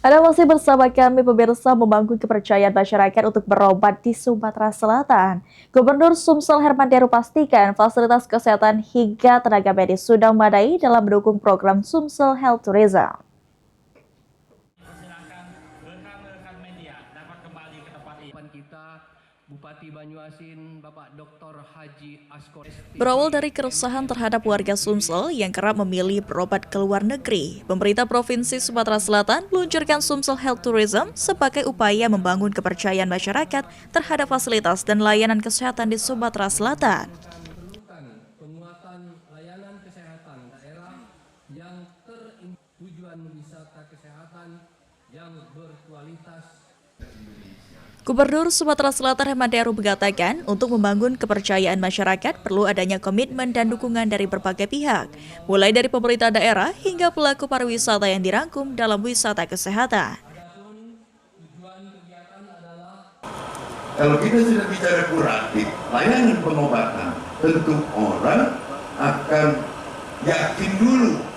Anda masih bersama kami pemirsa membangun kepercayaan masyarakat untuk berobat di Sumatera Selatan. Gubernur Sumsel Herman Deru pastikan fasilitas kesehatan hingga tenaga medis sudah memadai dalam mendukung program Sumsel Health Tourism. Bupati Banyuasin, Bapak Dr. Haji Askor. Berawal dari keresahan terhadap warga Sumsel yang kerap memilih berobat ke luar negeri, pemerintah Provinsi Sumatera Selatan meluncurkan Sumsel Health Tourism sebagai upaya membangun kepercayaan masyarakat terhadap fasilitas dan layanan kesehatan di Sumatera Selatan. Penguatan layanan kesehatan daerah yang tujuan wisata kesehatan yang berkualitas. Gubernur Sumatera Selatan Herman Deru mengatakan untuk membangun kepercayaan masyarakat perlu adanya komitmen dan dukungan dari berbagai pihak, mulai dari pemerintah daerah hingga pelaku pariwisata yang dirangkum dalam wisata kesehatan. Kalau kita sudah bicara kuratif, layanan pengobatan, tentu orang akan yakin dulu.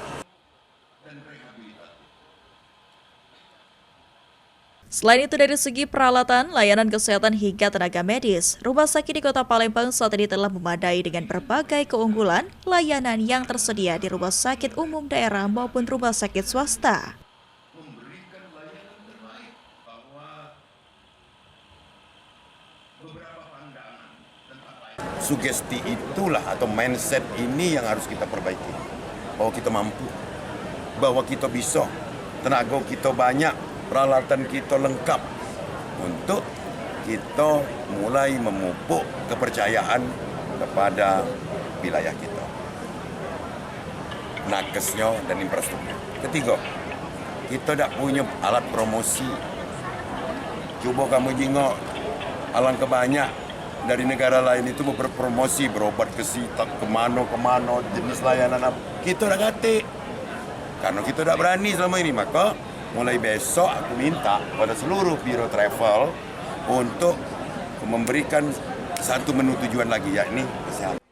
Selain itu dari segi peralatan, layanan kesehatan hingga tenaga medis, rumah sakit di Kota Palembang saat ini telah memadai dengan berbagai keunggulan layanan yang tersedia di rumah sakit umum daerah maupun rumah sakit swasta. Memberikan layanan terbaik bahwa beberapa pandangan tentang layanan. Sugesti itulah atau mindset ini yang harus kita perbaiki. Bahwa kita mampu, bahwa kita bisa, tenaga kita banyak, peralatan kita lengkap untuk kita mulai memupuk kepercayaan kepada wilayah kita. Nakesnya dan infrastruktur. Ketiga, kita tidak punya alat promosi. Coba kamu jengok alangkah banyak dari negara lain itu berpromosi, berobat ke sitak, kemana, jenis layanan apa. Kita dah gatik. Karena kita tidak berani selama ini, maka mulai besok aku minta pada seluruh biro travel untuk memberikan satu menu tujuan lagi, yakni kesehatan.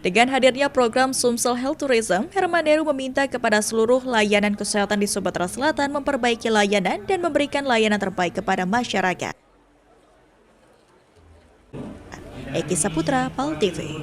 Dengan hadirnya program Sumsel Health Tourism, Herman Deru meminta kepada seluruh layanan kesehatan di Sumatera Selatan memperbaiki layanan dan memberikan layanan terbaik kepada masyarakat. Eki Saputra, PAL TV.